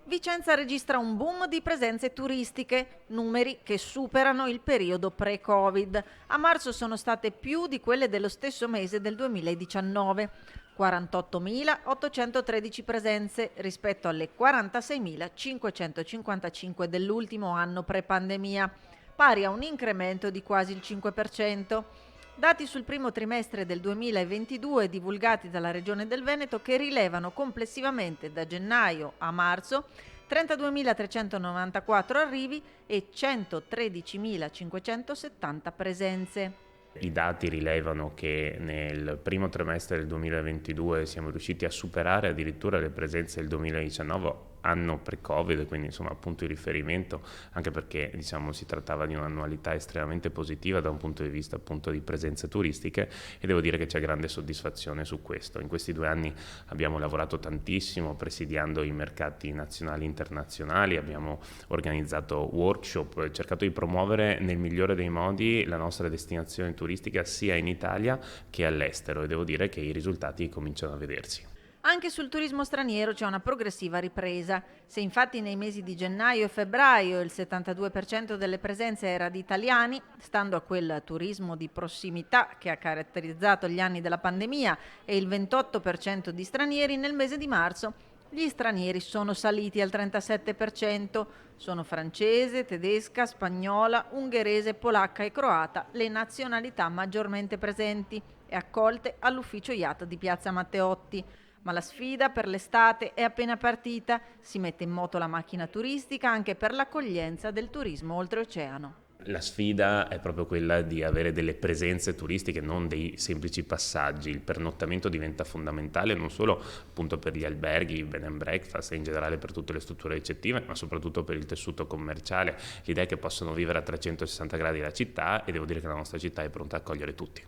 Vicenza registra un boom di presenze turistiche, numeri che superano il periodo pre-Covid. A marzo sono state più di quelle dello stesso mese del 2019, 48.813 presenze rispetto alle 46.555 dell'ultimo anno pre-pandemia, pari a un incremento di quasi il 5%. Dati sul primo trimestre del 2022 divulgati dalla Regione del Veneto che rilevano complessivamente da gennaio a marzo 32.394 arrivi e 113.570 presenze. I dati rilevano che nel primo trimestre del 2022 siamo riusciti a superare addirittura le presenze del 2019, anno pre-Covid, quindi insomma punto di riferimento, anche perché si trattava di un'annualità estremamente positiva da un punto di vista appunto di presenze turistiche, e devo dire che c'è grande soddisfazione su questo. In questi 2 anni abbiamo lavorato tantissimo presidiando i mercati nazionali e internazionali, abbiamo organizzato workshop, cercato di promuovere nel migliore dei modi la nostra destinazione turistica sia in Italia che all'estero, e devo dire che i risultati cominciano a vedersi. Anche sul turismo straniero c'è una progressiva ripresa. Se infatti nei mesi di gennaio e febbraio il 72% delle presenze era di italiani, stando a quel turismo di prossimità che ha caratterizzato gli anni della pandemia, e il 28% di stranieri, nel mese di marzo gli stranieri sono saliti al 37%. Sono francese, tedesca, spagnola, ungherese, polacca e croata le nazionalità maggiormente presenti e accolte all'ufficio IATA di Piazza Matteotti. Ma la sfida per l'estate è appena partita, si mette in moto la macchina turistica anche per l'accoglienza del turismo oltreoceano. La sfida è proprio quella di avere delle presenze turistiche, non dei semplici passaggi. Il pernottamento diventa fondamentale non solo appunto per gli alberghi, bed and breakfast e in generale per tutte le strutture ricettive, ma soprattutto per il tessuto commerciale. L'idea è che possano vivere a 360 gradi la città, e devo dire che la nostra città è pronta a accogliere tutti.